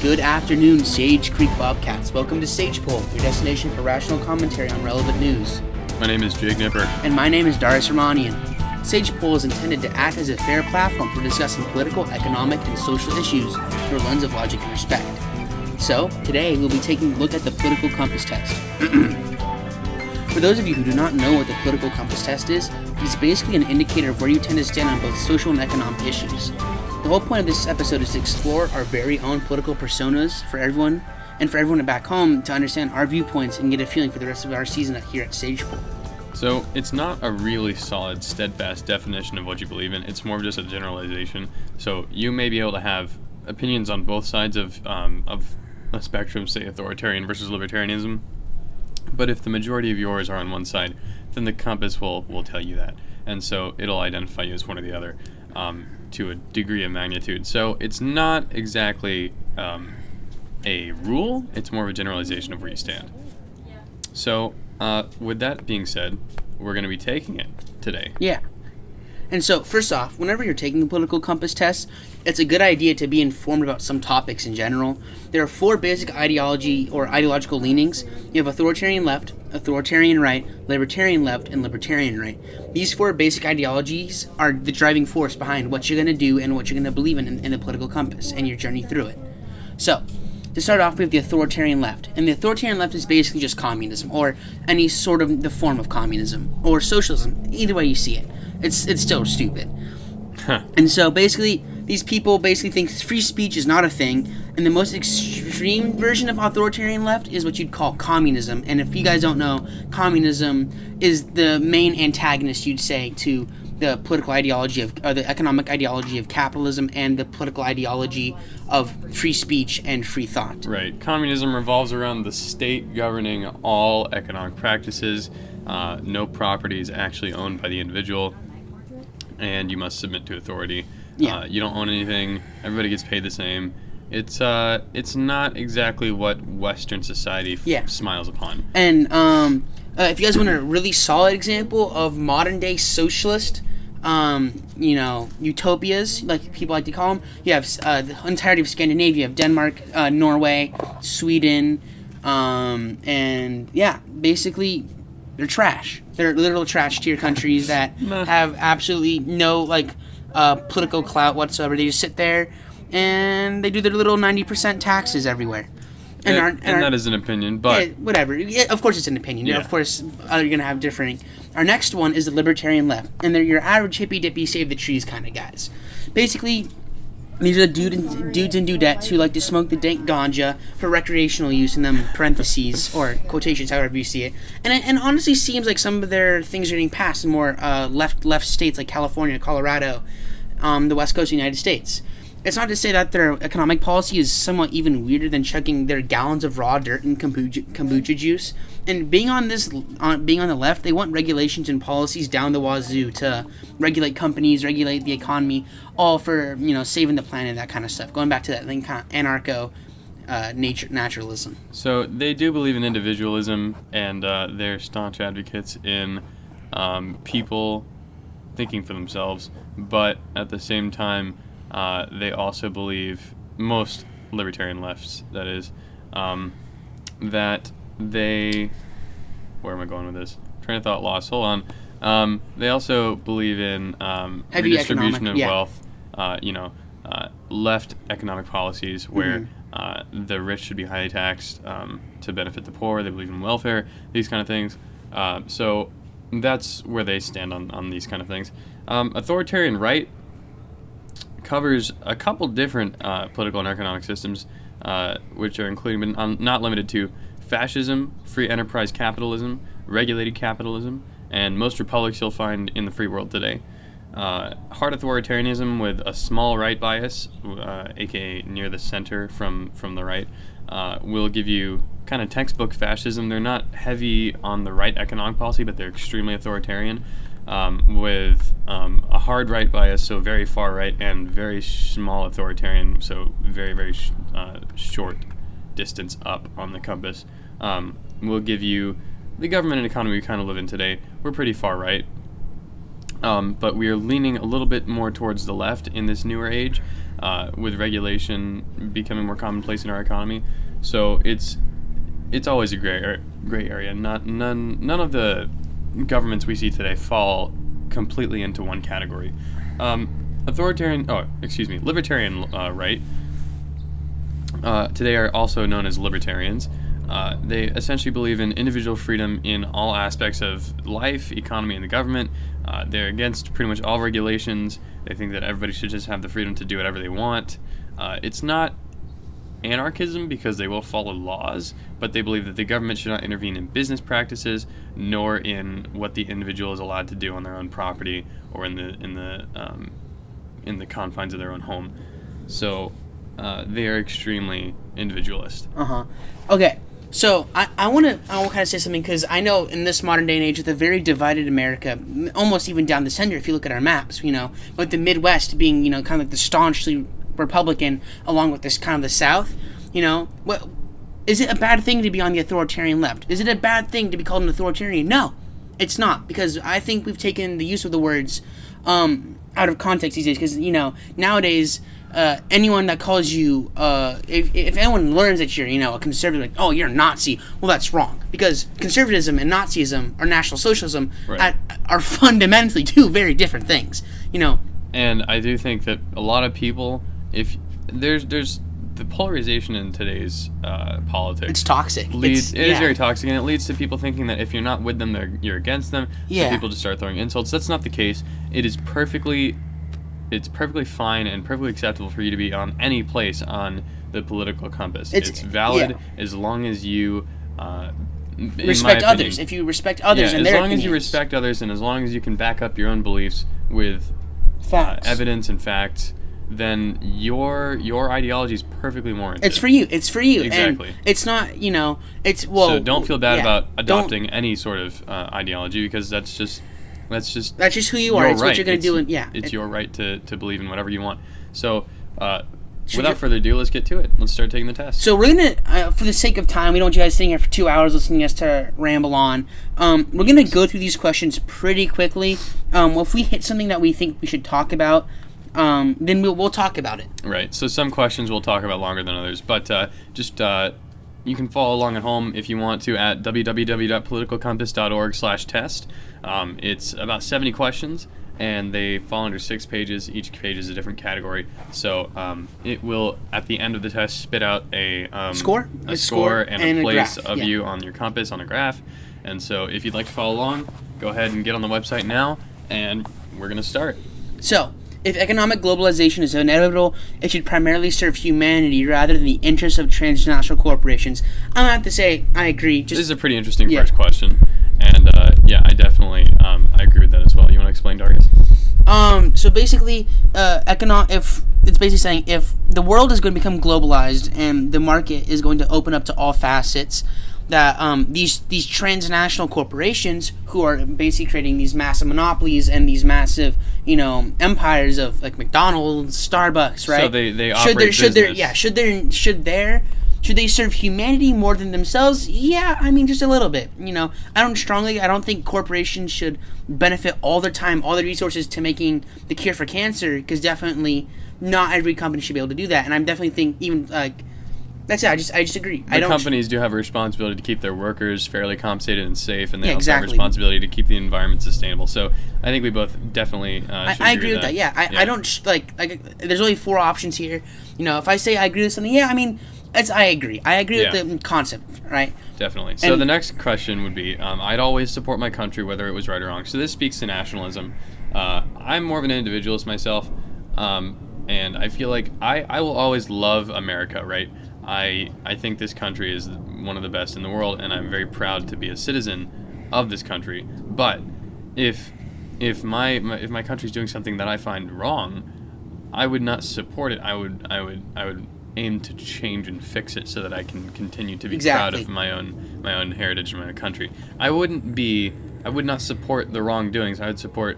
Good afternoon, Sage Creek Bobcats. Welcome to Sagepol, your destination for rational commentary on relevant news. My name is Jake Nipper. And my name is Darius Rahmanian. Sagepol is intended to act as a fair platform for discussing political, economic, and social issues through a lens of logic and respect. So, today we'll be taking a look at the political compass test. For those of you who do not know what the political compass test is, it's basically an indicator of where you tend to stand on both social and economic issues. The whole point of this episode is to explore our very own political personas for everyone, and for everyone back home to understand our viewpoints and get a feeling for the rest of our season here at Sagepol. So, it's not a really solid, steadfast definition of what you believe in. It's more of just a generalization. So, you may be able to have opinions on both sides of a spectrum, say authoritarian versus libertarianism. But if the majority of yours are on one side, then the compass will tell you that. And so it'll identify you as one or the other to a degree of magnitude. So it's not exactly a rule. It's more of a generalization of where you stand. So with that being said, we're going to be taking it today. Yeah. And so, first off, whenever you're taking the political compass test, it's a good idea to be informed about some topics in general. There are four basic ideology or ideological leanings. You have authoritarian left, authoritarian right, libertarian left, and libertarian right. These four basic ideologies are the driving force behind what you're going to do and what you're going to believe in the political compass and your journey through it. So, to start off, we have the authoritarian left. And the authoritarian left is basically just communism, or any sort of the form of communism, or socialism, either way you see it. It's still stupid. And so basically, these people basically think free speech is not a thing, and the most extreme version of authoritarian left is what you'd call communism. And if you guys don't know, communism is the main antagonist, you'd say, to the political ideology of, or the economic ideology of capitalism and the political ideology of free speech and free thought. Right. Communism revolves around the state governing all economic practices. No property is actually owned by the individual, and you must submit to authority. Yeah. You don't own anything. Everybody gets paid the same. It's not exactly what Western society smiles upon. And if you guys want a really solid example of modern day socialist, utopias, like people like to call them, you have the entirety of Scandinavia, you have Denmark, Norway, Sweden, and yeah, basically they're trash. They're literal trash tier countries that have absolutely no political clout whatsoever. They just sit there and they do their little 90% taxes everywhere. And that is an opinion, but whatever. Yeah, of course, it's an opinion. Yeah. Of course, you're gonna have differing. Our next one is the libertarian left, and they're your average hippy dippy save the trees kind of guys. Basically, these are the dudes and dudettes who like to smoke the dank ganja for recreational use, in them parentheses or quotations, however you see it. And honestly, seems like some of their things are getting passed in more left states like California, Colorado, the West Coast of the United States. It's not to say that their economic policy is somewhat even weirder than chugging their gallons of raw dirt and kombucha juice. And being on the left, they want regulations and policies down the wazoo to regulate companies, regulate the economy, all for saving the planet, that kind of stuff. Going back to that kind of anarcho naturalism. So they do believe in individualism, and they're staunch advocates in people thinking for themselves, but at the same time, they also believe, most libertarian lefts, that is, that they... Where am I going with this? Train of thought lost. Hold on. They also believe in redistribution of wealth, left economic policies where the rich should be highly taxed to benefit the poor. They believe in welfare, these kind of things. So that's where they stand on these kind of things. Authoritarian right covers a couple different political and economic systems, which are including, but not limited to, fascism, free enterprise capitalism, regulated capitalism, and most republics you'll find in the free world today. Hard authoritarianism with a small right bias, aka near the center from the right, will give you kind of textbook fascism. They're not heavy on the right economic policy, but they're extremely authoritarian. With a hard right bias, so very far right, and very small authoritarian, so very, very short distance up on the compass, will give you the government and economy we kind of live in today. We're pretty far right. But we are leaning a little bit more towards the left in this newer age, with regulation becoming more commonplace in our economy. So it's always a gray area. None of the governments we see today fall completely into one category. Libertarian right today are also known as libertarians. They essentially believe in individual freedom in all aspects of life, economy, and the government. They're against pretty much all regulations. They think that everybody should just have the freedom to do whatever they want. It's not anarchism because they will follow laws, but they believe that the government should not intervene in business practices, nor in what the individual is allowed to do on their own property or in the confines of their own home. So they are extremely individualist. Okay. So I want to kind of say something, because I know in this modern day and age, with a very divided America, almost even down the center, if you look at our maps, with the Midwest being, kind of like the staunchly Republican, along with this kind of the South, what is it a bad thing to be on the authoritarian left? Is it a bad thing to be called an authoritarian? No, it's not, because I think we've taken the use of the words out of context these days, because nowadays anyone that calls you if anyone learns that you're a conservative, like, oh, you're a Nazi, well, that's wrong, because conservatism and Nazism or National Socialism are fundamentally two very different things. And I do think that a lot of people, if there's the polarization in today's politics, it's toxic. It is very toxic, and it leads to people thinking that if you're not with them, you're against them. So people just start throwing insults. That's not the case. It's perfectly fine and perfectly acceptable for you to be on any place on the political compass. It's valid as long as you respect others. If you respect others, and as long as you respect others, and as long as you can back up your own beliefs with evidence and facts, then your ideology is perfectly warranted. It's for you. Exactly. And it's not. So don't feel bad about adopting any sort of ideology, because that's just who you are. It's what you're going to do. It's your right to believe in whatever you want. So without further ado, let's get to it. Let's start taking the test. So we're going to, for the sake of time, we don't want you guys sitting here for 2 hours listening to us to ramble on. We're going to go through these questions pretty quickly. If we hit something that we think we should talk about, then we'll talk about it. Right. So some questions we'll talk about longer than others, but you can follow along at home if you want to at www.politicalcompass.org/test. It's about 70 questions, and they fall under 6 pages. Each page is a different category. So it will, at the end of the test, spit out a score and a place of you on your compass on a graph. And so if you'd like to follow along, go ahead and get on the website now, and we're going to start. So, if economic globalization is inevitable, it should primarily serve humanity rather than the interests of transnational corporations. I'm going to have to say, I agree. This is a pretty interesting first question. And, I definitely I agree with that as well. You want to explain, Darius? So basically, if it's basically saying if the world is going to become globalized and the market is going to open up to all facets, that these transnational corporations who are basically creating these massive monopolies and these massive empires of like McDonald's, Starbucks, right? So they operate should they serve humanity more than themselves? Yeah, I mean, just a little bit. I don't think corporations should benefit all their time, all their resources to making the cure for cancer, because definitely not every company should be able to do that. And I definitely think even like. That's it. I just agree. Companies do have a responsibility to keep their workers fairly compensated and safe, and they also have a responsibility to keep the environment sustainable. So I think we both definitely I agree with that. Yeah, I don't like. There's only 4 options here. If I say I agree with something, I mean, I agree. I agree with the concept, right? Definitely. So the next question would be, I'd always support my country whether it was right or wrong. So this speaks to nationalism. I'm more of an individualist myself, and I feel like I will always love America, right? I think this country is one of the best in the world, and I'm very proud to be a citizen of this country. But if my country's doing something that I find wrong, I would not support it. I would aim to change and fix it so that I can continue to be proud of my own heritage and my own country. I would not support the wrongdoings. I would support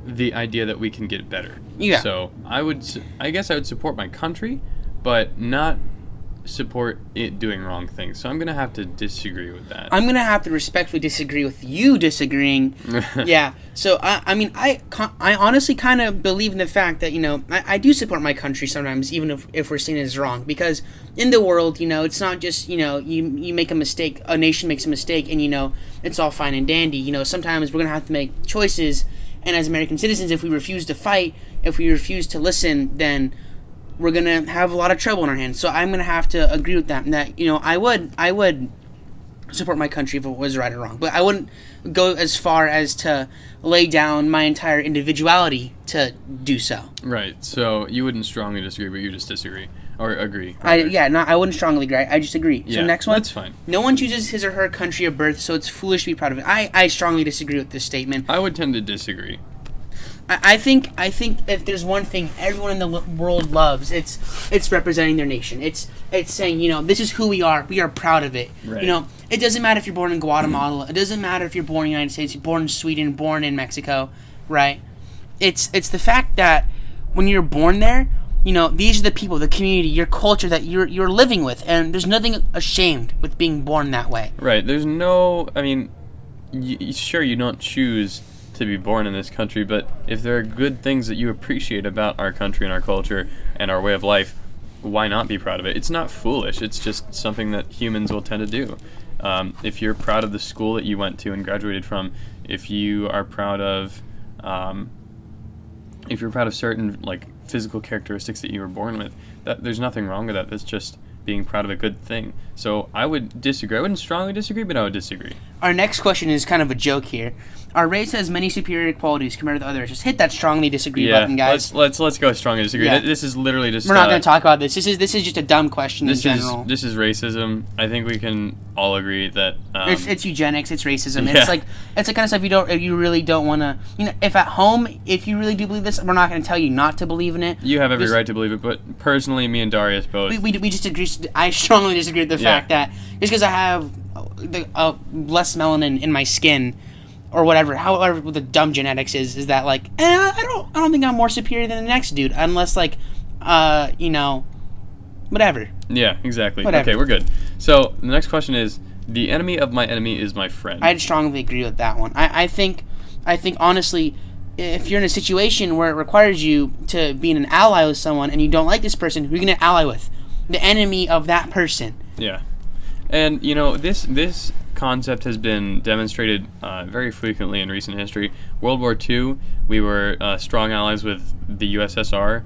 the idea that we can get better. Yeah. So I guess I would support my country, but not support it doing wrong things. So I'm going to have to disagree with that. I'm going to have to respectfully disagree with you disagreeing. Yeah. So, I mean, I honestly kind of believe in the fact that, I do support my country sometimes, even if we're seen as wrong. Because in the world, it's not just, you make a mistake, a nation makes a mistake, and, it's all fine and dandy. Sometimes we're going to have to make choices. And as American citizens, if we refuse to fight, if we refuse to listen, then we're going to have a lot of trouble in our hands. So I'm going to have to agree with that. And that, I would support my country if it was right or wrong. But I wouldn't go as far as to lay down my entire individuality to do so. Right. So you wouldn't strongly disagree, but you just disagree. Or agree. I wouldn't strongly agree. I just agree. Yeah, so next one. That's fine. No one chooses his or her country of birth, so it's foolish to be proud of it. I strongly disagree with this statement. I would tend to disagree. I think if there's one thing everyone in the world loves, it's representing their nation. It's saying, this is who we are. We are proud of it. Right. It doesn't matter if you're born in Guatemala. It doesn't matter if you're born in the United States. You're born in Sweden. Born in Mexico. Right. It's the fact that when you're born there, these are the people, the community, your culture that you're living with, and there's nothing ashamed with being born that way. Right. There's no. I mean, sure, you don't choose to be born in this country, but if there are good things that you appreciate about our country and our culture and our way of life, why not be proud of it? It's not foolish. It's just something that humans will tend to do. If you're proud of the school that you went to and graduated from, if you are proud of, certain physical characteristics that you were born with, there's nothing wrong with that. That's just being proud of a good thing. So I would disagree. I wouldn't strongly disagree, but I would disagree. Our next question is kind of a joke here. Our race has many superior qualities compared to others. Just hit that strongly disagree button, guys. Let's go strongly disagree. Yeah. This is literally just. We're not going to talk about this. This is just a dumb question in general. This is racism. I think we can all agree that it's eugenics. It's racism. Yeah. It's the kind of stuff you really don't want to. If at home, if you really do believe this, we're not going to tell you not to believe in it. You have every right to believe it, but personally, me and Darius both. We just agree. I strongly disagree with the fact that just because I have less melanin in my skin, or however the dumb genetics is that I don't think I'm more superior than the next dude unless whatever. Yeah, exactly. Whatever. Okay, we're good. So the next question is, the enemy of my enemy is my friend. I'd strongly agree with that one. I think honestly, if you're in a situation where it requires you to be an ally with someone and you don't like this person, who are you going to ally with? The enemy of that person. Yeah. And this concept has been demonstrated very frequently in recent history. World War II, we were strong allies with the USSR,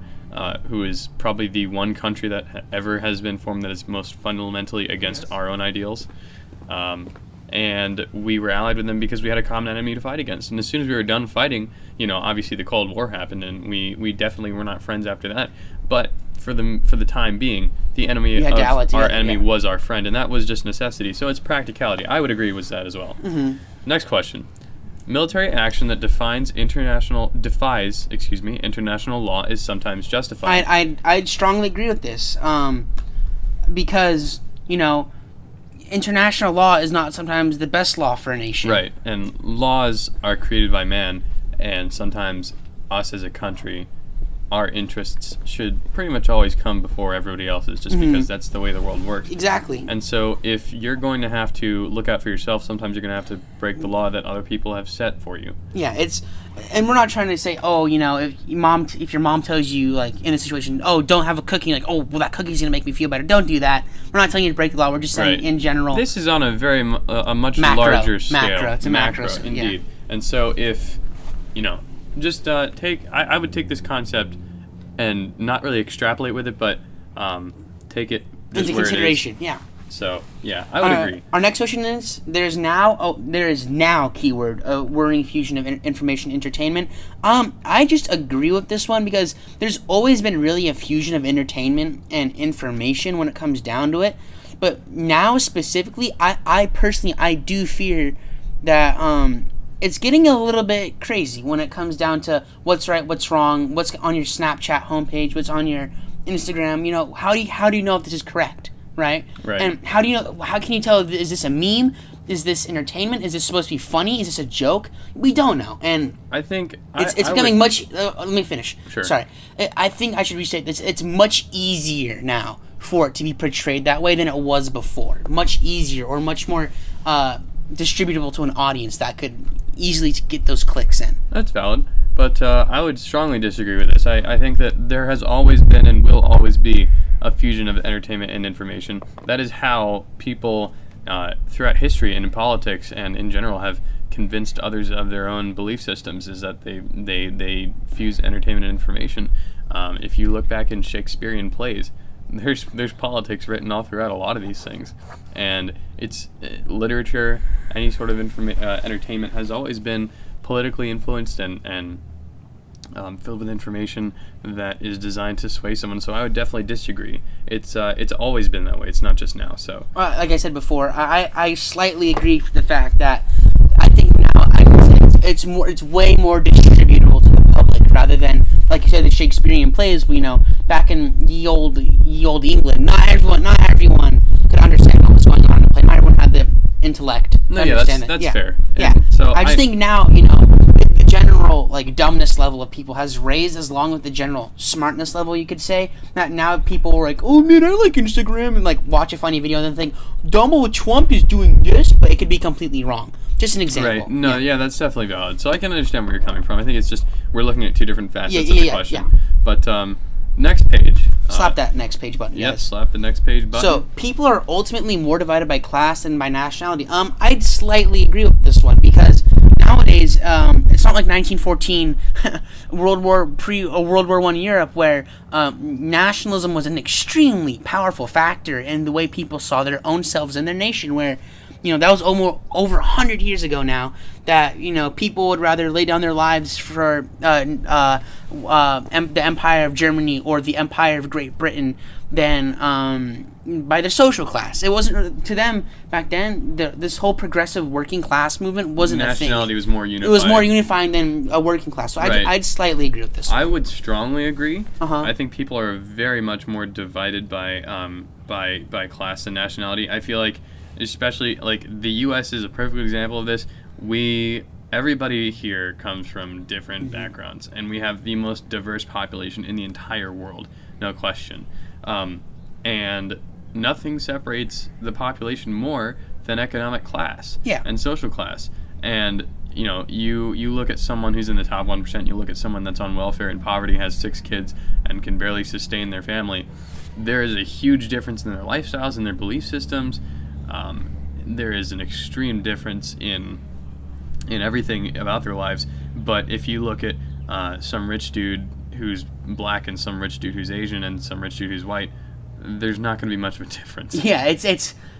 who is probably the one country that ever has been formed that is most fundamentally against our own ideals. And we were allied with them because we had a common enemy to fight against. And as soon as we were done fighting, obviously the Cold War happened, and we definitely were not friends after that. But for the time being, the enemy of our enemy was our friend, and that was just necessity. So it's practicality. I would agree with that as well. Mm-hmm. Next question. Military action that defies international law is sometimes justified. I'd strongly agree with this, because international law is not sometimes the best law for a nation. Right, and laws are created by man, and sometimes us as a country, our interests should pretty much always come before everybody else's, just because that's the way the world works. Exactly. And so if you're going to have to look out for yourself, sometimes you're going to have to break the law that other people have set for you. Yeah, and we're not trying to say, if your mom tells you, in a situation, don't have a cookie, that cookie's going to make me feel better. Don't do that. We're not telling you to break the law. We're just saying in general. This is on a much larger scale. It's a macro. Indeed. Yeah. And so if, just I would take this concept and not really extrapolate with it, but take it into consideration. Yeah. So I would agree. Our next question is: there is now keyword worrying fusion of information entertainment. I just agree with this one because there's always been really a fusion of entertainment and information when it comes down to it, but now specifically, I personally do fear that it's getting a little bit crazy when it comes down to what's right, what's wrong, what's on your Snapchat homepage, what's on your Instagram. How do you know if this is correct, right? Right. And how do you know? How can you tell? Is this a meme? Is this entertainment? Is this supposed to be funny? Is this a joke? We don't know. And I think it's becoming much. Let me finish. Sure. Sorry. I think I should restate this. It's much easier now for it to be portrayed that way than it was before. Much easier or much more distributable to an audience that could easily get those clicks in. That's valid, but I would strongly disagree with this. I think that there has always been and will always be a fusion of entertainment and information. That is how people throughout history and in politics and in general have convinced others of their own belief systems, is that they fuse entertainment and information. If you look back in Shakespearean plays, there's politics written all throughout a lot of these things, and it's literature, any sort of entertainment has always been politically influenced and filled with information that is designed to sway someone. So I would definitely disagree. It's always been that way. It's not just now. So like I said before, I slightly agree with the fact that I think now it's way more distributable to the public rather than, like you said, the Shakespearean plays. We know back in ye old England, not everyone could understand what was going on in the play. Not everyone had the intellect to understand it. That's fair. Yeah. So I just think now, the general dumbness level of people has raised along with the general smartness level, you could say. That now people are like, oh man, I like Instagram, and watch a funny video and then think Donald Trump is doing this, but it could be completely wrong. Just an example. Right. No, yeah, that's definitely valid. So I can understand where you're coming from. I think it's just we're looking at two different facets of the question. Yeah. But next page. Slap that next page button. Yep, guys. Slap the next page button. So people are ultimately more divided by class than by nationality. I'd slightly agree with this one because nowadays it's not like 1914 World War I Europe where nationalism was an extremely powerful factor in the way people saw their own selves and their nation, where that was over 100 years ago now, that people would rather lay down their lives for the Empire of Germany or the Empire of Great Britain than by the social class. It wasn't to them back then. This whole progressive working class movement wasn't a thing. Nationality was more unified. It was more unifying than a working class. So right. I'd slightly agree with this one. I would strongly agree. Uh-huh. I think people are very much more divided by class and nationality. I feel like, especially the U.S. is a perfect example of this. Everybody here comes from different backgrounds, and we have the most diverse population in the entire world, no question. And nothing separates the population more than economic class and social class. And you look at someone who's in the top 1%, you look at someone that's on welfare and poverty, has 6 kids, and can barely sustain their family. There is a huge difference in their lifestyles and their belief systems. There is an extreme difference in everything about their lives. But if you look at some rich dude who's black and some rich dude who's Asian and some rich dude who's white, there's not going to be much of a difference. Yeah, it's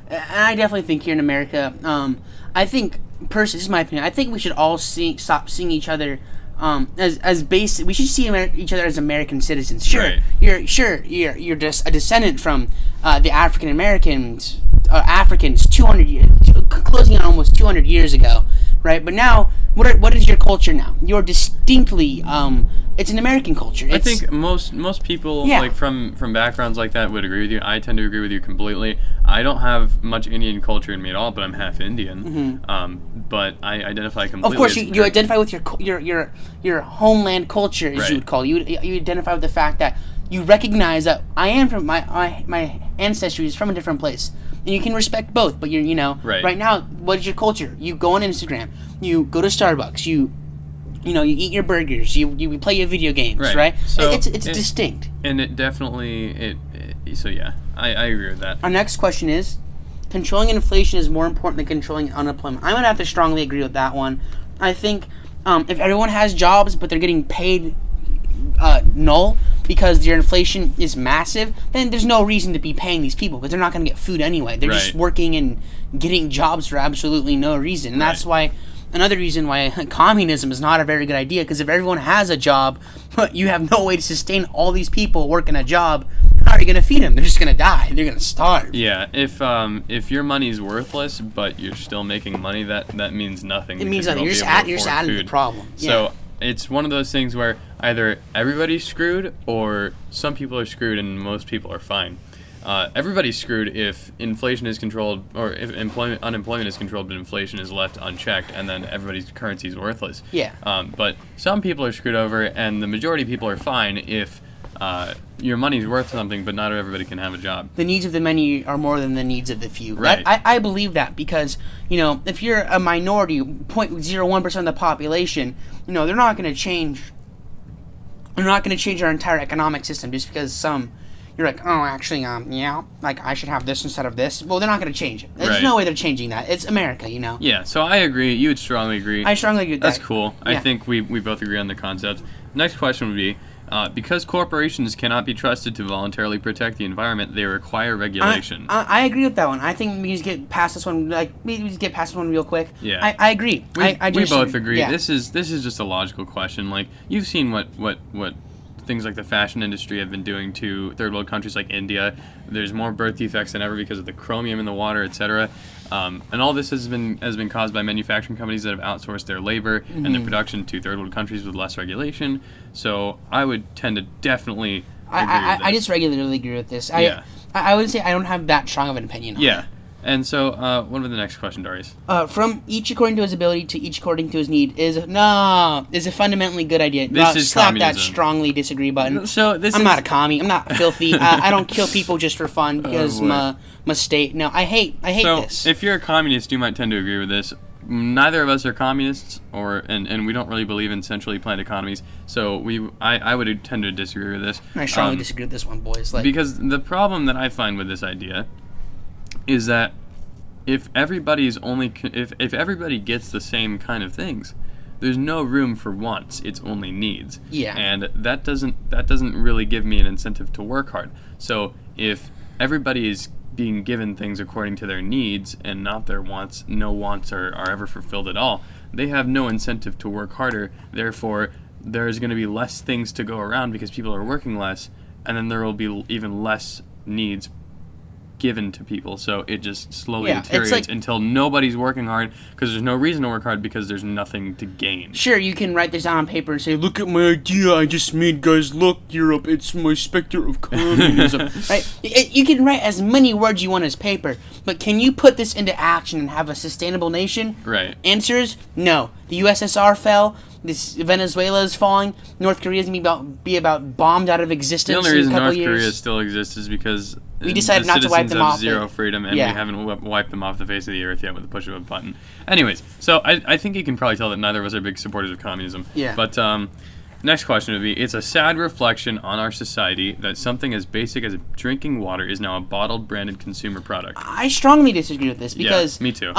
and I definitely think here in America, I think personally, this is my opinion, I think we should all stop seeing each other as basic. We should see each other as American citizens. Sure, right. You're just a descendant from the Africans 200 years, closing on almost 200 years ago, right? But now, what is your culture now? You're distinctly it's an American culture. I think most people from backgrounds like that would agree with you. I tend to agree with you completely. I don't have much Indian culture in me at all, but I'm half Indian. But I identify completely. Of course, you identify with your homeland culture, as you would call it. You identify with the fact that you recognize that I am from my ancestry is from a different place, and you can respect both. But right now, what is your culture? You go on Instagram, you go to Starbucks, you eat your burgers, you play your video games, right? So it's distinct. And it definitely so yeah, I agree with that. Our next question is, controlling inflation is more important than controlling unemployment. I'm gonna have to strongly agree with that one. I think if everyone has jobs but they're getting paid null because their inflation is massive, then there's no reason to be paying these people because they're not going to get food anyway. They're just working and getting jobs for absolutely no reason. And that's why, another reason why communism is not a very good idea, because if everyone has a job, but you have no way to sustain all these people working a job, how are you going to feed them? They're just going to die. They're going to starve. Yeah, if your money's worthless, but you're still making money, that means nothing. It means nothing. You're just adding the problem. Yeah. So it's one of those things where either everybody's screwed or some people are screwed and most people are fine. Everybody's screwed if inflation is controlled, or if unemployment is controlled, but inflation is left unchecked, and then everybody's currency is worthless. Yeah. But some people are screwed over, and the majority of people are fine if your money's worth something, but not everybody can have a job. The needs of the many are more than the needs of the few. Right. I believe that because, if you're a minority, 0.01% of the population, they're not going to change. They're not going to change our entire economic system just because you're like, oh, actually, like I should have this instead of this. Well, they're not going to change it. There's no way they're changing that. It's America, Yeah, so I agree. You would strongly agree. I strongly agree with that. That's cool. Yeah. I think we both agree on the concept. Next question would be, because corporations cannot be trusted to voluntarily protect the environment, they require regulation. I agree with that one. I think we just get past this one. We just get past this one real quick. Yeah, I agree. We both agree. Yeah. This is just a logical question. Like, you've seen what things like the fashion industry have been doing to third world countries like India. There's more birth defects than ever because of the chromium in the water, etc. And all this has been caused by manufacturing companies that have outsourced their labor and their production to third world countries with less regulation. So I would tend to definitely agree with this. I just regularly agree with this. I would say I don't have that strong of an opinion on it. And so, what about the next question, Darius? From each according to his ability to each according to his need is a fundamentally good idea. This is slap communism. that strongly disagree button. So I'm not a commie. I'm not filthy. I don't kill people just for fun because my state. No, I hate this. So if you're a communist, you might tend to agree with this. Neither of us are communists, and we don't really believe in centrally planned economies. So I would tend to disagree with this. I strongly disagree with this one, boys. Because the problem that I find with this idea is that if everybody gets the same kind of things, there's no room for wants. It's only needs. Yeah. And that doesn't really give me an incentive to work hard. So if everybody is being given things according to their needs and not their wants, no wants are ever fulfilled at all, they have no incentive to work harder. Therefore, there's going to be less things to go around because people are working less, and then there will be even less needs given to people. So it just slowly deteriorates until nobody's working hard because there's no reason to work hard because there's nothing to gain. Sure, you can write this down on paper and say, look at my idea I just made, guys. Look, Europe, it's my specter of communism. Right? You can write as many words you want as paper, but can you put this into action and have a sustainable nation? Right. Answers, no. The USSR fell. Venezuela is falling. North Korea is going to be about bombed out of existence. The only reason in a couple North years. Korea still exists is because we decided not to wipe them off. Zero freedom, and we haven't wiped them off the face of the earth yet with the push of a button. Anyways, so I think you can probably tell that neither of us are big supporters of communism. Yeah. But next question would be, it's a sad reflection on our society that something as basic as drinking water is now a bottled, branded consumer product. I strongly disagree with this because me too.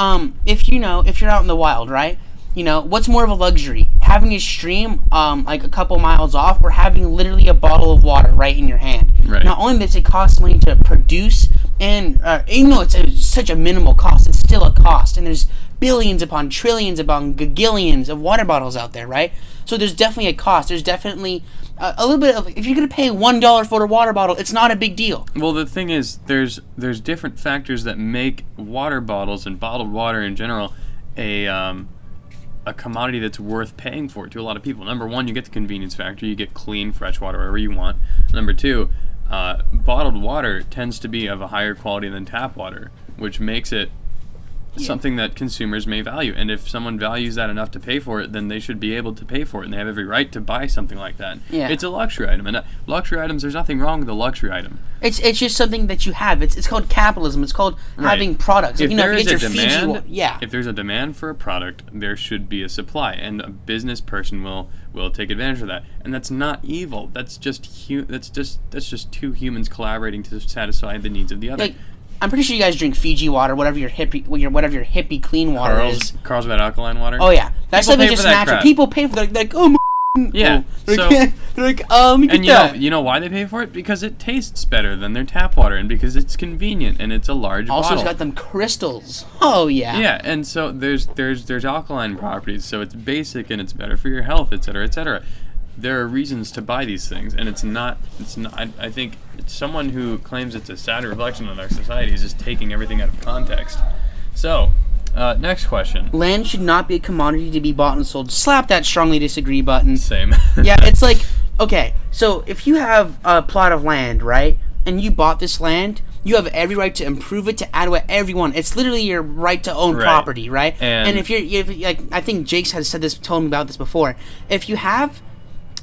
If you're out in the wild, right? What's more of a luxury? Having a stream like a couple miles off, or having literally a bottle of water right in your hand? Right. Not only does it cost money to produce, and even though it's such a minimal cost, it's still a cost. And there's billions upon trillions upon gagillions of water bottles out there, right? So there's definitely a cost. There's definitely a little bit of, if you're going to pay $1 for a water bottle, it's not a big deal. Well, the thing is, there's different factors that make water bottles and bottled water in general a commodity that's worth paying for to a lot of people. Number one, you get the convenience factor. You get clean, fresh water wherever you want. Number two, bottled water tends to be of a higher quality than tap water, which makes it something that consumers may value. And if someone values that enough to pay for it, then they should be able to pay for it, and they have every right to buy something like that. Yeah. It's a luxury item, and luxury items, there's nothing wrong with a luxury item. It's just something that you have. It's called capitalism. It's called having products. If there is a demand, if there's a demand for a product, there should be a supply, and a business person will take advantage of that. And that's not evil. That's just two humans collaborating to satisfy the needs of the other. Like, I'm pretty sure you guys drink Fiji water, whatever your hippie clean water is. Carlsbad alkaline water. Oh yeah, that's something just natural. People pay for that. They're like, oh my. Yeah. They're like, you know why they pay for it? Because it tastes better than their tap water, and because it's convenient and it's a large also, bottle. it's got them crystals. Oh yeah. Yeah, and so there's alkaline properties, so it's basic and it's better for your health, etc., etc. There are reasons to buy these things, and it's not. I think someone who claims it's a sad reflection on our society is just taking everything out of context. So, next question. Land should not be a commodity to be bought and sold. Slap that strongly disagree button. Same. Yeah, it's like, okay, so if you have a plot of land, right, and you bought this land, you have every right to improve it, to add whatever you want. It's literally your right to own property, right? And if like, I think Jake's has told me about this before. If you have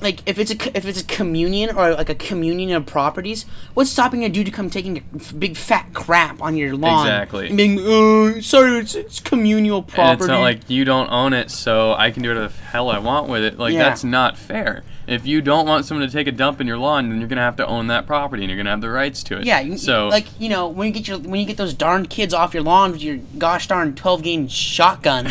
like if it's a communion or like a communion of properties, what's stopping a dude to come taking a big fat crap on your lawn? Exactly. And being, sorry, it's communal property. And it's not like you don't own it, so I can do whatever the hell I want with it. Like, that's not fair. If you don't want someone to take a dump in your lawn, then you're gonna have to own that property, and you're gonna have the rights to it. Yeah. So, like, when you get those darn kids off your lawn with your gosh darn 12-gauge shotgun,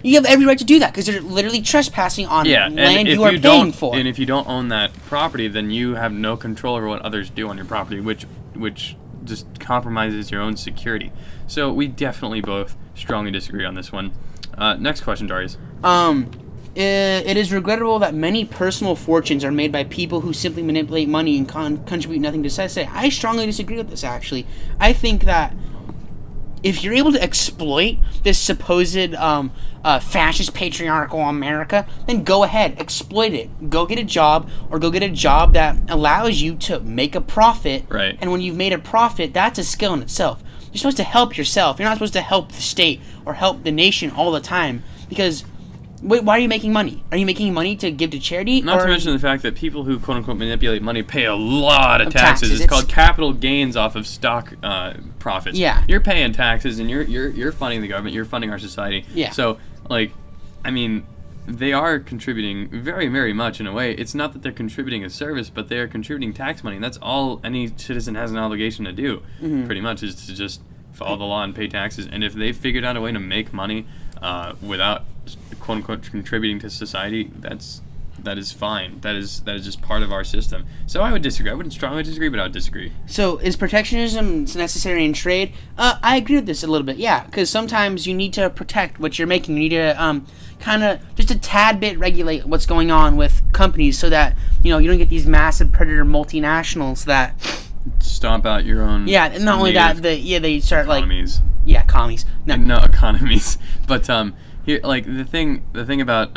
you have every right to do that because they're literally trespassing on land you are paying for. And if you don't own that property, then you have no control over what others do on your property, which just compromises your own security. So we definitely both strongly disagree on this one. Next question, Darius. It is regrettable that many personal fortunes are made by people who simply manipulate money and contribute nothing to society. I strongly disagree with this, actually. I think that if you're able to exploit this supposed fascist patriarchal America, then go ahead, exploit it. Go get a job, or go get a job that allows you to make a profit. Right. And when you've made a profit, that's a skill in itself. You're supposed to help yourself. You're not supposed to help the state or help the nation all the time. Because, wait, why are you making money? Are you making money to give to charity? Not to mention the fact that people who quote-unquote manipulate money pay a lot of taxes. It's called capital gains off of stock profits. Yeah. You're paying taxes, and you're funding the government. You're funding our society. Yeah. So, they are contributing very, very much in a way. It's not that they're contributing a service, but they are contributing tax money, and that's all any citizen has an obligation to do, pretty much, is to just follow the law and pay taxes. And if they figured out a way to make money without quote-unquote contributing to society, that is fine. That is just part of our system. So I would disagree. I wouldn't strongly disagree, but I would disagree. So is protectionism necessary in trade? I agree with this a little bit, yeah, because sometimes you need to protect what you're making. You need to kind of just a tad bit regulate what's going on with companies so that you don't get these massive predator multinationals that stomp out your own. Yeah, and not only that, they start economies. Commies. No economies, but here, like the thing about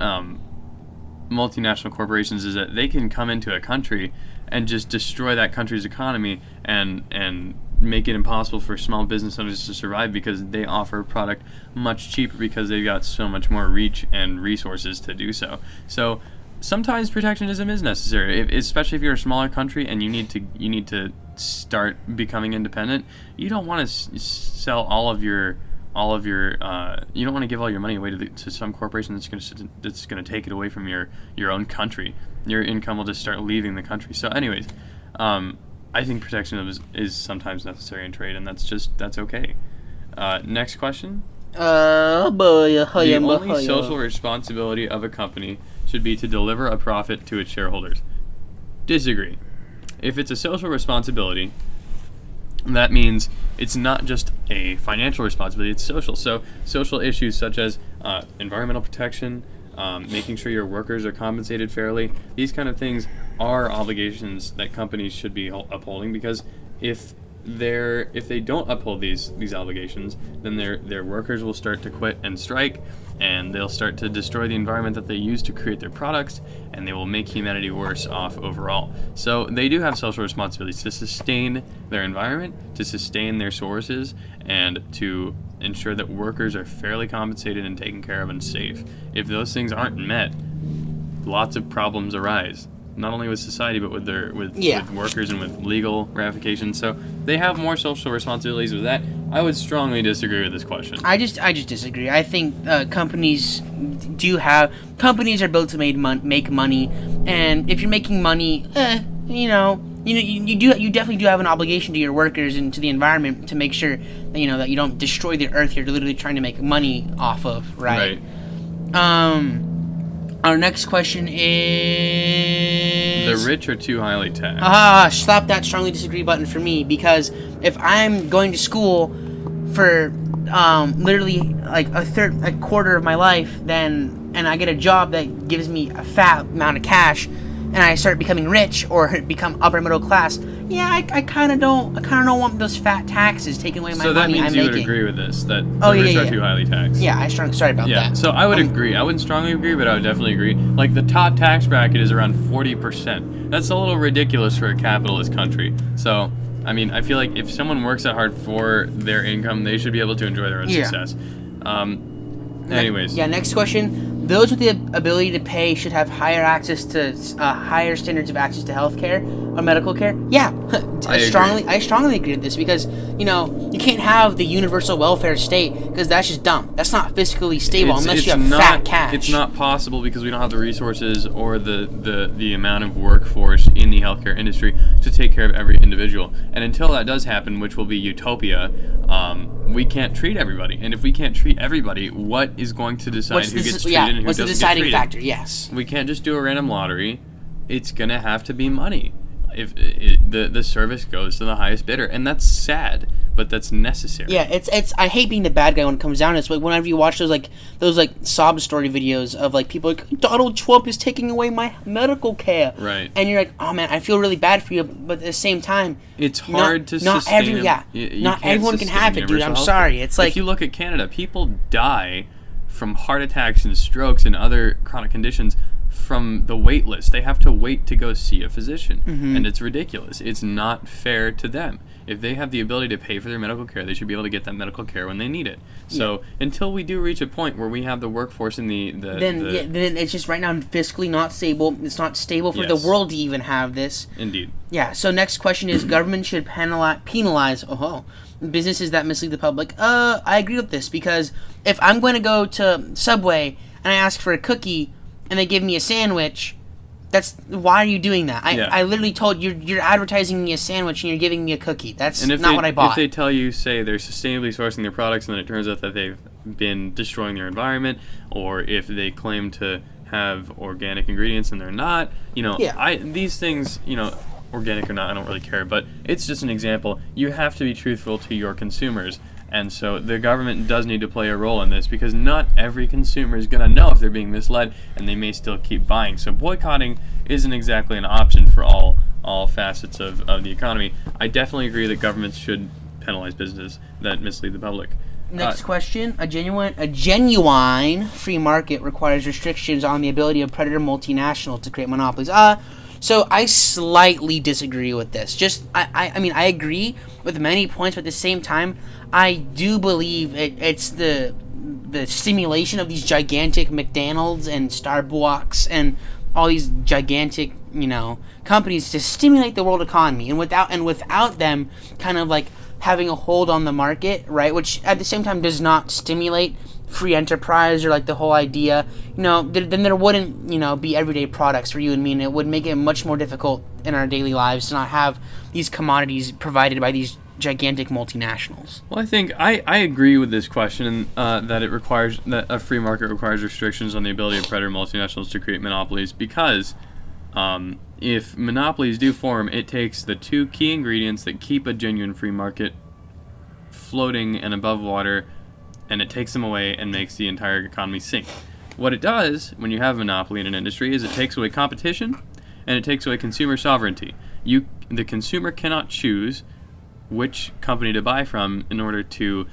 multinational corporations is that they can come into a country and just destroy that country's economy and make it impossible for small business owners to survive because they offer a product much cheaper because they've got so much more reach and resources to do so. So sometimes protectionism is necessary, especially if you're a smaller country and you need to start becoming independent. You don't want to sell all of your you don't want to give all your money away to some corporation that's going to take it away from your own country. Your income will just start leaving the country. So anyways, I think protectionism is sometimes necessary in trade, and that's okay. Next question. The only social responsibility of a company should be to deliver a profit to its shareholders. Disagree. If it's a social responsibility, that means it's not just a financial responsibility, it's social. So social issues such as environmental protection, making sure your workers are compensated fairly, these kind of things are obligations that companies should be upholding, because if they don't uphold these obligations, then their workers will start to quit and strike, and they'll start to destroy the environment that they use to create their products, and they will make humanity worse off overall. So they do have social responsibilities to sustain their environment, to sustain their sources, and to ensure that workers are fairly compensated and taken care of and safe. If those things aren't met, lots of problems arise. Not only with society, but with workers and with legal ramifications. So they have more social responsibilities with that. I would strongly disagree with this question. I just disagree. I think companies are built to make money, and if you're making money, you definitely do have an obligation to your workers and to the environment to make sure that that you don't destroy the earth you're literally trying to make money off of, right? Our next question is... The rich are too highly taxed. Slap that strongly disagree button for me, because if I'm going to school for literally like a quarter of my life, and I get a job that gives me a fat amount of cash, and I start becoming rich or become upper middle class, I kind of don't want those fat taxes taking away my money I'm making. So that means you would agree with this, that the rich are too highly taxed. Yeah, sorry about that. Yeah, so I would agree. I wouldn't strongly agree, but I would definitely agree. Like, the top tax bracket is around 40%. That's a little ridiculous for a capitalist country. So, I mean, I feel like if someone works that hard for their income, they should be able to enjoy their own success. Anyways. Next question. those with the ability to pay should have higher access to higher standards of access to healthcare or medical care. Yeah, I strongly agree with this because you can't have the universal welfare state because that's just dumb. That's not fiscally stable unless you have fat cash. It's not possible because we don't have the resources or the amount of workforce in the healthcare industry to take care of every individual. And until that does happen, which will be utopia, we can't treat everybody. And if we can't treat everybody, what is going to decide who gets treated and who doesn't get treated? What's the deciding factor? Yes. We can't just do a random lottery. It's going to have to be money. If the service goes to the highest bidder, and that's sad, but that's necessary. Yeah, it's I hate being the bad guy when it comes down to it. Like whenever you watch those sob story videos of people like Donald Trump is taking away my medical care, right? And you're like, oh man, I feel really bad for you, but at the same time, it's hard to sustain. Not everyone can have it, dude. I'm sorry. It's like if you look at Canada, people die from heart attacks and strokes and other chronic conditions from the wait list. They have to wait to go see a physician, and it's ridiculous. It's not fair to them. If they have the ability to pay for their medical care, they should be able to get that medical care when they need it. So until we do reach a point where we have the workforce in then it's just right now fiscally not stable. It's not stable for the world to even have this. Indeed. Yeah. So next question is government should penalize businesses that mislead the public. I agree with this because if I'm going to go to Subway and I ask for a cookie and they give me a sandwich, why are you doing that? I literally told you're advertising me a sandwich and you're giving me a cookie. That's not what I bought. If they tell you, say, they're sustainably sourcing their products and then it turns out that they've been destroying their environment, or if they claim to have organic ingredients and they're not, these things, organic or not, I don't really care, but it's just an example. You have to be truthful to your consumers. And so the government does need to play a role in this because not every consumer is going to know if they're being misled, and they may still keep buying. So boycotting isn't exactly an option for all facets of the economy. I definitely agree that governments should penalize businesses that mislead the public. Next question. A genuine free market requires restrictions on the ability of predator multinationals to create monopolies. So I slightly disagree with this. I mean, I agree with many points, but at the same time, I do believe it's the stimulation of these gigantic McDonald's and Starbucks and all these gigantic, companies to stimulate the world economy, and without them kind of having a hold on the market, right? Which at the same time does not stimulate free enterprise or the whole idea, then there wouldn't, be everyday products for you and me, and it would make it much more difficult in our daily lives to not have these commodities provided by these gigantic multinationals. Well, I think I agree with this question that a free market requires restrictions on the ability of predator multinationals to create monopolies because if monopolies do form, it takes the two key ingredients that keep a genuine free market floating and above water, and it takes them away and makes the entire economy sink. What it does when you have a monopoly in an industry is it takes away competition and it takes away consumer sovereignty. The consumer cannot choose which company to buy from in order to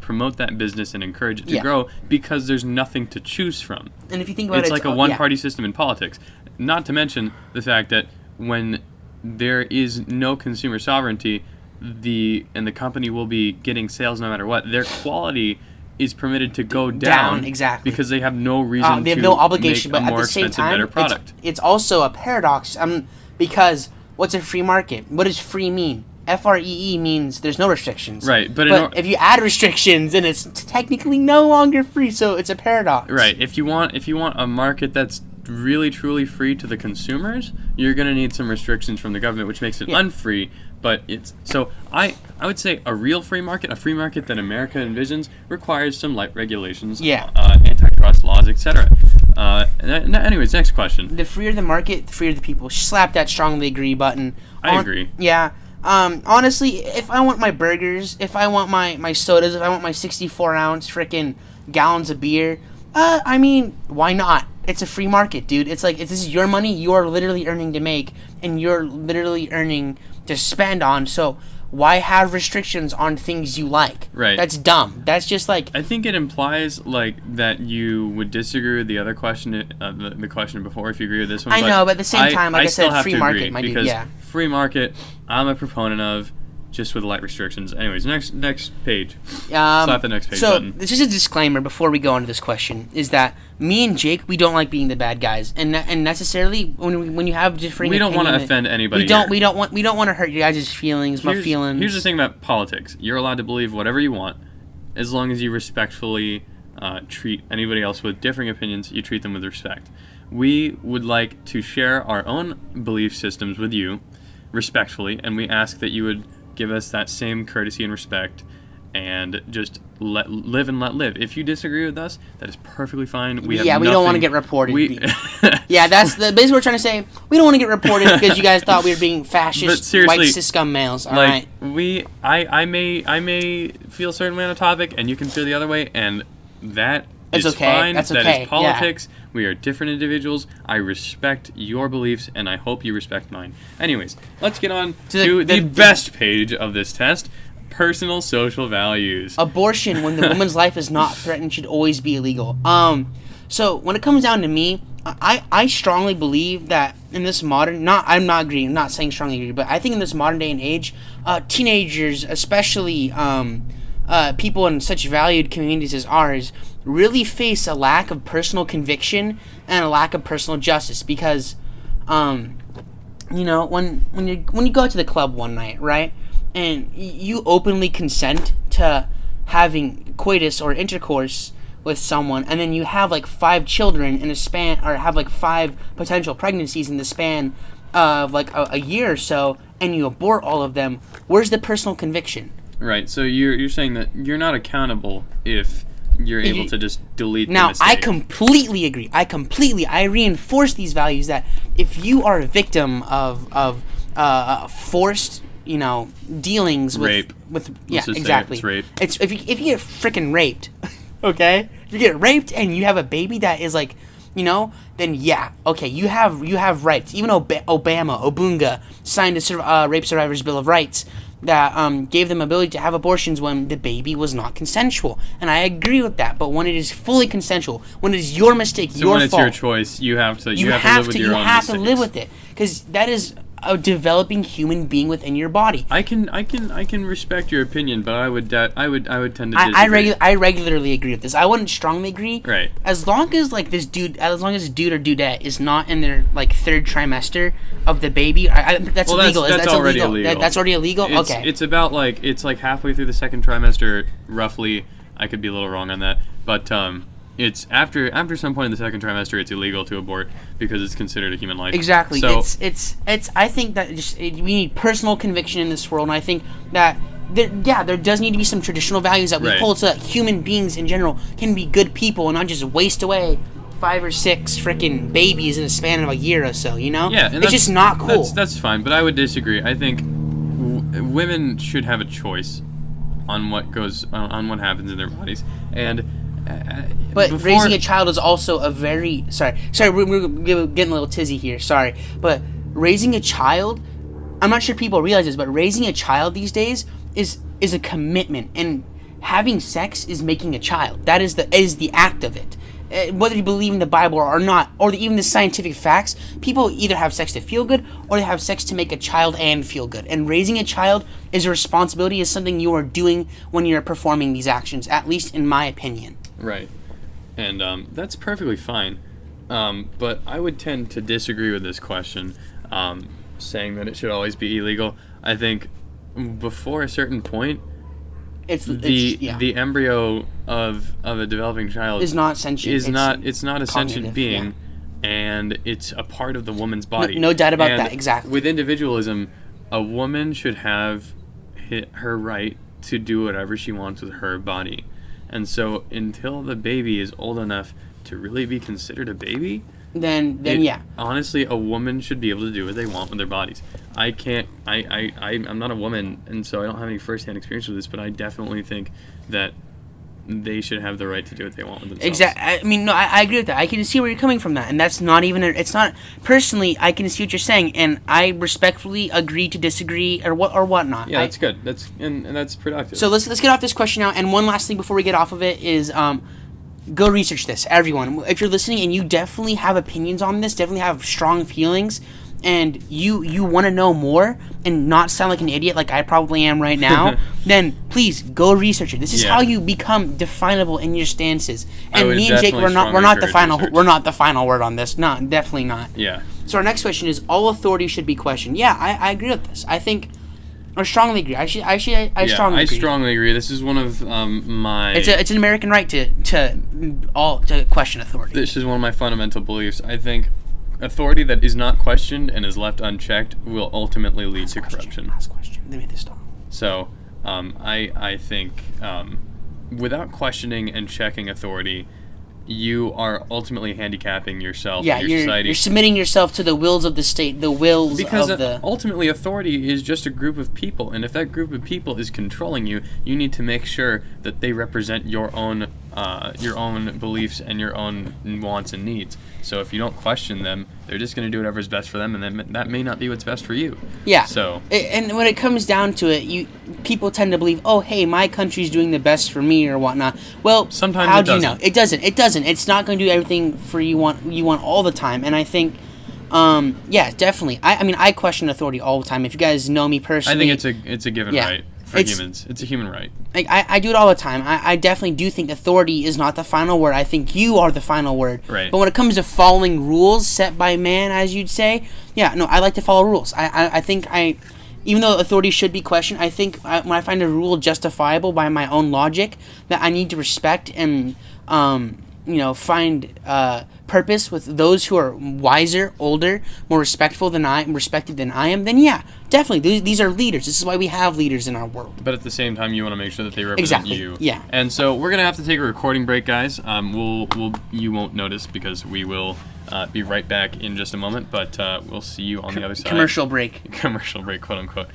promote that business and encourage it to grow because there's nothing to choose from. And if you think about it's like a one-party system in politics. Not to mention the fact that when there is no consumer sovereignty, the company will be getting sales no matter what. Their quality is permitted to go down exactly because they have no reason they have to no obligation, make a but more at the same expensive, time, better product. It's also a paradox because what's a free market? What does free mean? FREE means there's no restrictions. Right, but if you add restrictions, then it's technically no longer free. So it's a paradox. Right. If you want a market that's really truly free to the consumers, you're going to need some restrictions from the government, which makes it unfree. But I would say a real free market, a free market that America envisions, requires some light regulations, antitrust laws, etc. Anyways, next question. The freer the market, the freer the people. Slap that strongly agree button. I agree. Yeah. Honestly, if I want my burgers, if I want my sodas, if I want my 64-ounce freaking gallons of beer, I mean, why not? It's a free market, dude. It's like, if this is your money, you are literally earning to make, and you're literally earning to spend on, so why have restrictions on things you like? Right. That's dumb. That's just like... I think it implies, that you would disagree with the other question, the question before, if you agree with this one. I know, but at the same time, like I said, free market, my dude, free market, I'm a proponent of. just with light restrictions. Anyways, next page. Slap the next page button. This is a disclaimer before we go into this question, is that me and Jake, we don't like being the bad guys, and necessarily when you have differing, we don't want to offend anybody. We don't want to hurt you guys' feelings. My feelings. Here's the thing about politics: you're allowed to believe whatever you want, as long as you respectfully treat anybody else with differing opinions. You treat them with respect. We would like to share our own belief systems with you, respectfully, and we ask that you would give us that same courtesy and respect, and just live and let live. If you disagree with us, that is perfectly fine. We don't want to get reported. That's basically what we're trying to say. We don't want to get reported because you guys thought we were being fascist, white cis scum males. All right. I may feel a certain way on a topic, and you can feel the other way, and that is fine. That is politics. Yeah. We are different individuals. I respect your beliefs, and I hope you respect mine. Anyways, let's get on to the best page of this test: personal social values. Abortion, when the woman's life is not threatened, should always be illegal. So when it comes down to me, I strongly believe that in this modern, I'm not saying strongly agree, but I think in this modern day and age, teenagers, especially people in such valued communities as ours, really face a lack of personal conviction and a lack of personal justice, because when you go out to the club one night, right, and you openly consent to having coitus or intercourse with someone, and then you have like 5 children in a span, or have like 5 potential pregnancies in the span of like a year or so, and you abort all of them, where's the personal conviction? Right, so you're saying that you're not accountable if you're able to just delete the mistake. I completely agree. I reinforce these values that if you are a victim of forced, dealings with rape. Exactly. It's rape. It's if you get freaking raped, okay? If you get raped and you have a baby that is like, then yeah, okay, you have rights. Even Obunga signed a Rape Survivors Bill of Rights that gave them ability to have abortions when the baby was not consensual, and I agree with that. But when it is fully consensual, when it is your mistake, your fault, when it's your choice, you have to live with your own mistakes. You have to live with it, because that is a developing human being within your body. I can respect your opinion, but I would tend to disagree. I regularly agree with this. I wouldn't strongly agree. Right. As long as this dude or dudette is not in their 3rd trimester of the baby, that's illegal. That's already illegal. That's already illegal. Okay. It's about it's halfway through the 2nd trimester, roughly. I could be a little wrong on that, but it's after some point in the 2nd trimester, it's illegal to abort because it's considered a human life. Exactly. So, it's. I think that we need personal conviction in this world, and I think that there does need to be some traditional values that we hold, so that human beings in general can be good people and not just waste away 5 or 6 freaking babies in the span of a year or so. Yeah, it's just not cool. That's fine, but I would disagree. I think women should have a choice on what happens in their bodies, and. But raising a child is also a very sorry, we're getting a little tizzy here. Sorry, but raising a child, I'm not sure people realize this, but raising a child these days is a commitment, and having sex is making a child. That is the act of it. Whether you believe in the Bible or not, or even the scientific facts, people either have sex to feel good or they have sex to make a child and feel good. And raising a child is a responsibility, is something you are doing when you're performing these actions, at least in my opinion. Right. And that's perfectly fine. But I would tend to disagree with this question, saying that it should always be illegal. I think before a certain point, the embryo of a developing child is not sentient. It's not a sentient being, and it's a part of the woman's body. No doubt about that. Exactly. With individualism, a woman should have her right to do whatever she wants with her body. And so until the baby is old enough to really be considered a baby, then yeah. Honestly, a woman should be able to do what they want with their bodies. I'm not a woman, and so I don't have any first-hand experience with this, but I definitely think that they should have the right to do what they want with themselves. Exactly. I mean, no, I agree with that. I can see where you're coming from that, and that's not even. It's not personally. I can see what you're saying, and I respectfully agree to disagree or whatnot. Yeah, that's good. That's productive. So let's get off this question now. And one last thing before we get off of it is go research this, everyone. If you're listening and you definitely have opinions on this, definitely have strong feelings, and you want to know more and not sound like an idiot like I probably am right now, then please go research it. This is how you become definable in your stances. And me and Jake, we're not the final word on this. No, definitely not. Yeah. So our next question is: all authority should be questioned. Yeah, I agree with this. I strongly agree. I strongly agree. This is one of my. It's an American right to question authority. This is one of my fundamental beliefs. I think authority that is not questioned and is left unchecked will ultimately lead to corruption. Last question. Let me hit this stop. So, I think without questioning and checking authority, you are ultimately handicapping yourself and your society. You're submitting yourself to the wills of the state, because ultimately authority is just a group of people, and if that group of people is controlling you, you need to make sure that they represent your own beliefs and your own wants and needs. So if you don't question them, they're just going to do whatever's best for them, and then that may not be what's best for you. Yeah. So and when it comes down to it, people tend to believe, oh, hey, my country's doing the best for me or whatnot. Well, sometimes how do you know? It doesn't. It's not going to do everything for you want all the time. And I think, yeah, definitely. I question authority all the time. If you guys know me personally, I think it's a given right. For humans, it's a human right. I do it all the time. I definitely do think authority is not the final word. I think you are the final word. Right. But when it comes to following rules set by man, as you'd say, yeah, no, I like to follow rules. I think even though authority should be questioned, I think when I find a rule justifiable by my own logic, that I need to respect and find purpose with those who are wiser, older, more respected than I am, then yeah, definitely these are leaders. This is why we have leaders in our world. But at the same time, you want to make sure that they represent you. Yeah. And so we're gonna have to take a recording break, guys. You won't notice because we will be right back in just a moment. But we'll see you on the other side. Commercial break, quote unquote.